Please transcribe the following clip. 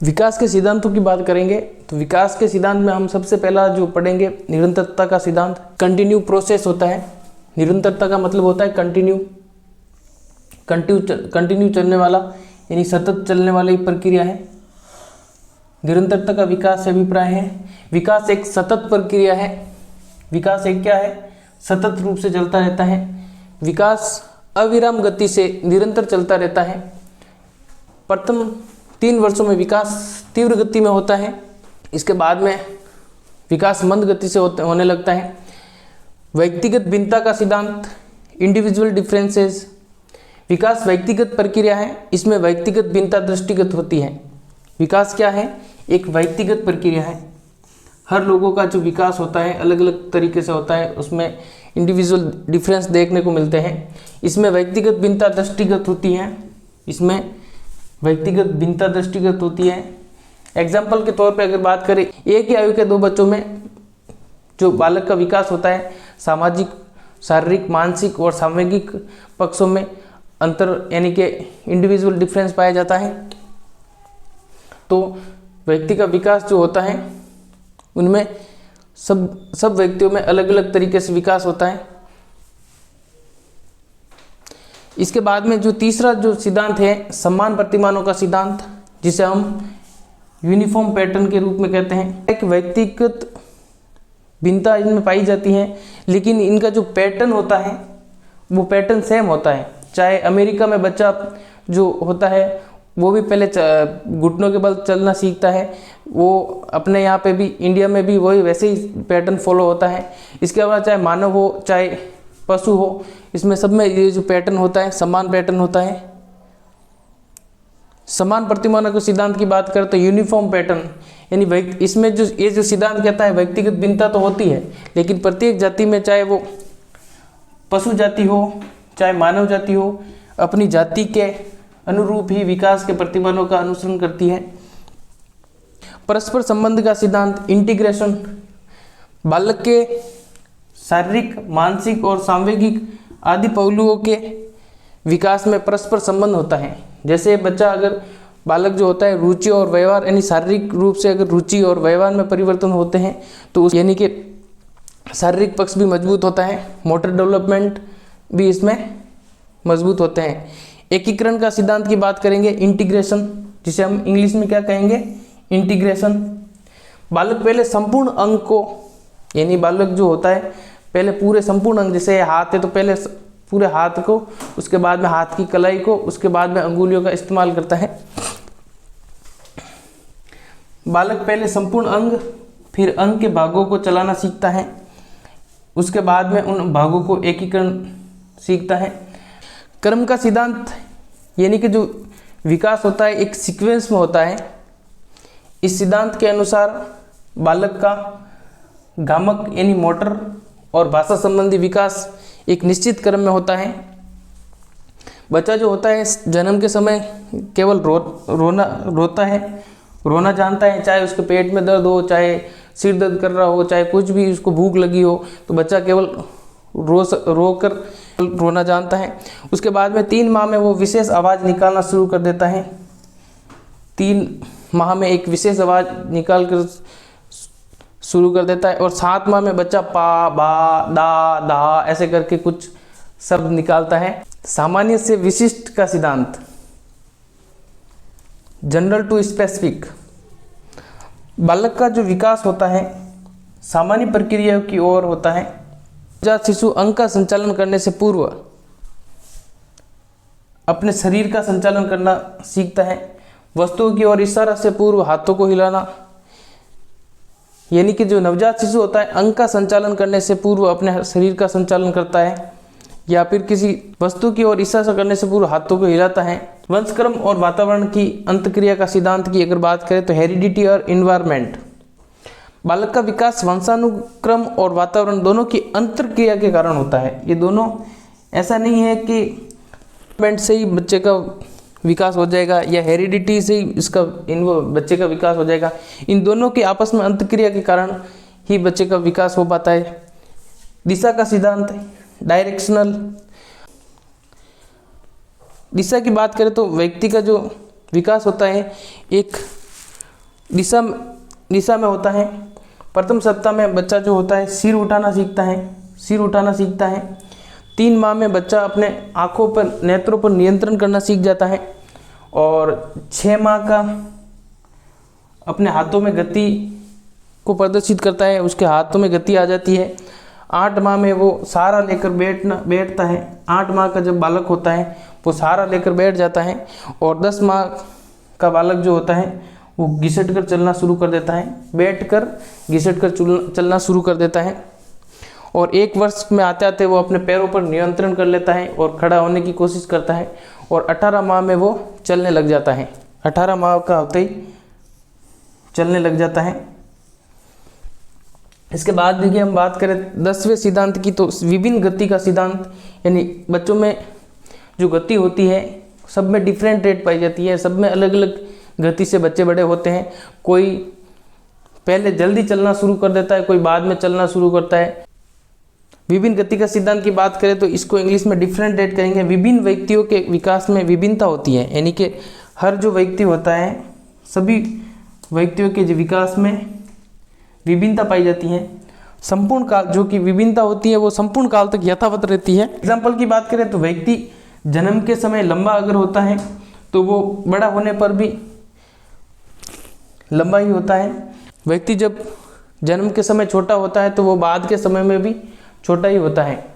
विकास के सिद्धांतों की बात करेंगे तो विकास के सिद्धांत में हम सबसे पहला जो पढ़ेंगे निरंतरता का सिद्धांत। कंटिन्यू प्रोसेस होता है। निरंतरता का मतलब होता है कंटिन्यू चलने वाला, यानी सतत चलने वाली प्रक्रिया है। निरंतरता का विकास से अभिप्राय है विकास एक सतत प्रक्रिया है। विकास एक क्या है? सतत रूप से चलता रहता है। विकास अविराम गति से निरंतर चलता रहता है। प्रथम 3 वर्षों में विकास तीव्र गति में होता है। इसके बाद में विकास मंद गति से होने लगता है। व्यक्तिगत भिन्नता का सिद्धांत, इंडिविजुअल डिफरेंसेस। विकास व्यक्तिगत प्रक्रिया है, इसमें व्यक्तिगत भिन्नता दृष्टिगत होती है। विकास क्या है? एक व्यक्तिगत प्रक्रिया है। हर लोगों का जो विकास होता है अलग अलग तरीके से होता है, उसमें इंडिविजुअल डिफरेंस देखने को मिलते हैं। इसमें व्यक्तिगत भिन्नता दृष्टिगत होती है। इसमें व्यक्तिगत भिन्नता दृष्टिगत होती है। एग्जाम्पल के तौर पे अगर बात करें, एक ही आयु के 2 बच्चों में जो बालक का विकास होता है, सामाजिक, शारीरिक, मानसिक और सामूहिक पक्षों में अंतर यानी कि इंडिविजुअल डिफरेंस पाया जाता है। तो व्यक्ति का विकास जो होता है उनमें सब व्यक्तियों में अलग अलग तरीके से विकास होता है। इसके बाद में जो तीसरा जो सिद्धांत है समान प्रतिमानों का सिद्धांत, जिसे हम यूनिफॉर्म पैटर्न के रूप में कहते हैं। एक व्यक्तिगत भिन्नता इनमें पाई जाती है, लेकिन इनका जो पैटर्न होता है वो पैटर्न सेम होता है। चाहे अमेरिका में बच्चा जो होता है वो भी पहले घुटनों के बल चलना सीखता है, वो अपने यहाँ पे भी इंडिया में भी वही वैसे ही पैटर्न फॉलो होता है। इसके अलावा चाहे मानव हो चाहे पशु हो, इसमें सब में ये जो पैटर्न होता है समान पैटर्न होता है। समान प्रतिमानों के सिद्धांत की बात करें तो यूनिफॉर्म पैटर्न, यानी इसमें जो ये जो सिद्धांत कहता है व्यक्तिगत भिन्नता तो होती है, लेकिन प्रत्येक जाति में चाहे वो पशु जाति हो चाहे मानव जाति हो, अपनी जाति के अनुरूप ही विकास के प्रतिमानों का अनुसरण करती है। परस्पर संबंध का सिद्धांत, इंटीग्रेशन। बालक के शारीरिक, मानसिक और सांवेगिक आदि पहलुओं के विकास में परस्पर संबंध होता है। जैसे बच्चा अगर बालक जो होता है रुचि और व्यवहार यानी शारीरिक रूप से अगर रुचि और व्यवहार में परिवर्तन होते हैं तो यानी कि शारीरिक पक्ष भी मजबूत होता है, मोटर डेवलपमेंट भी इसमें मजबूत होते हैं। एकीकरण का सिद्धांत की बात करेंगे, इंटीग्रेशन, जिसे हम इंग्लिश में क्या कहेंगे? इंटीग्रेशन। बालक पहले संपूर्ण अंग को, यानी बालक जो होता है पहले पूरे संपूर्ण अंग, जैसे हाथ है तो पहले पूरे हाथ को, उसके बाद में हाथ की कलाई को, उसके बाद में अंगुलियों का इस्तेमाल करता है। बालक पहले संपूर्ण अंग फिर अंग के भागों को चलाना सीखता है, उसके बाद में उन भागों को एकीकरण सीखता है। क्रम का सिद्धांत, यानी कि जो विकास होता है एक सीक्वेंस में होता है। इस सिद्धांत के अनुसार बालक का गामक यानी मोटर और भाषा संबंधी विकास एक निश्चित क्रम में होता है। बच्चा जो होता है जन्म के समय केवल रोता है, रोना जानता है, चाहे उसके पेट में दर्द हो, चाहे सिर दर्द कर रहा हो, चाहे कुछ भी, उसको भूख लगी हो, तो बच्चा केवल रो कर रोना जानता है। उसके बाद में 3 माह में वो विशेष आवाज़ निकालना शुरू कर देता है। 3 माह में एक विशेष आवाज़ निकाल कर शुरू कर देता है और 7 माह में बच्चा पा, बा, दा, दा ऐसे करके कुछ शब्द निकालता है। सामान्य से विशिष्ट का सिद्धांत, जनरल टू स्पेसिफिक। बालक का जो विकास होता है सामान्य प्रक्रिया की ओर होता है। नवजात शिशु अंग का संचालन करने से पूर्व अपने शरीर का संचालन करना सीखता है। वस्तुओं की ओर इशारा से पूर्व हाथों को हिलाना, यानी कि जो नवजात शिशु होता है अंग का संचालन करने से पूर्व अपने शरीर का संचालन करता है, या फिर किसी वस्तु की ओर इशारा करने से पूर्व हाथों को हिलाता है। वंशक्रम और वातावरण की अंतक्रिया का सिद्धांत की अगर बात करें तो हेरिडिटी और इन्वायरमेंट। बालक का विकास वंशानुक्रम और वातावरण दोनों की अंतर्क्रिया के कारण होता है। ये दोनों, ऐसा नहीं है कि इन्वायरमेंट से ही बच्चे का विकास हो जाएगा या हेरिडिटी से ही इसका बच्चे का विकास हो जाएगा। इन दोनों की आपस में अंतक्रिया के कारण ही बच्चे का विकास हो पाता है। दिशा का सिद्धांत, डायरेक्शनल। दिशा की बात करें तो व्यक्ति का जो विकास होता है एक दिशा में होता है। प्रथम सप्ताह में बच्चा जो होता है सिर उठाना सीखता है। 3 माह में बच्चा अपने आँखों पर, नेत्रों पर नियंत्रण करना सीख जाता है। और 6 माह का अपने हाथों में गति को प्रदर्शित करता है, उसके हाथों में गति आ जाती है। 8 माह में वो सहारा लेकर बैठता है। 8 माह का जब बालक होता है वो सहारा लेकर बैठ जाता है। और 10 माह का बालक जो होता है वो घिसट कर चलना शुरू कर देता है, बैठकर घिसट कर चलना शुरू कर देता है। और 1 वर्ष में आते आते वो अपने पैरों पर नियंत्रण कर लेता है और खड़ा होने की कोशिश करता है। और 18 माह में वो चलने लग जाता है। 18 माह का होते ही चलने लग जाता है। इसके बाद देखिए हम बात करें 10वें सिद्धांत की, तो विभिन्न गति का सिद्धांत, यानी बच्चों में जो गति होती है सब में डिफरेंट रेट पाई जाती है, सब में अलग अलग गति से बच्चे बड़े होते हैं। कोई पहले जल्दी चलना शुरू कर देता है, कोई बाद में चलना शुरू करता है। विभिन्न गति का सिद्धांत की बात करें तो इसको इंग्लिश में डिफरेंट रेट करेंगे। विभिन्न व्यक्तियों के विकास में विभिन्नता होती है, यानी कि हर जो व्यक्ति होता है सभी व्यक्तियों के विकास में विभिन्नता पाई जाती है। संपूर्ण काल जो कि विभिन्नता होती है वो संपूर्ण काल तक यथावत रहती है। एग्जाम्पल की बात करें तो व्यक्ति जन्म के समय लंबा अगर होता है तो वो बड़ा होने पर भी लंबा ही होता है। व्यक्ति जब जन्म के समय छोटा होता है तो वो बाद के समय में भी छोटा ही होता है।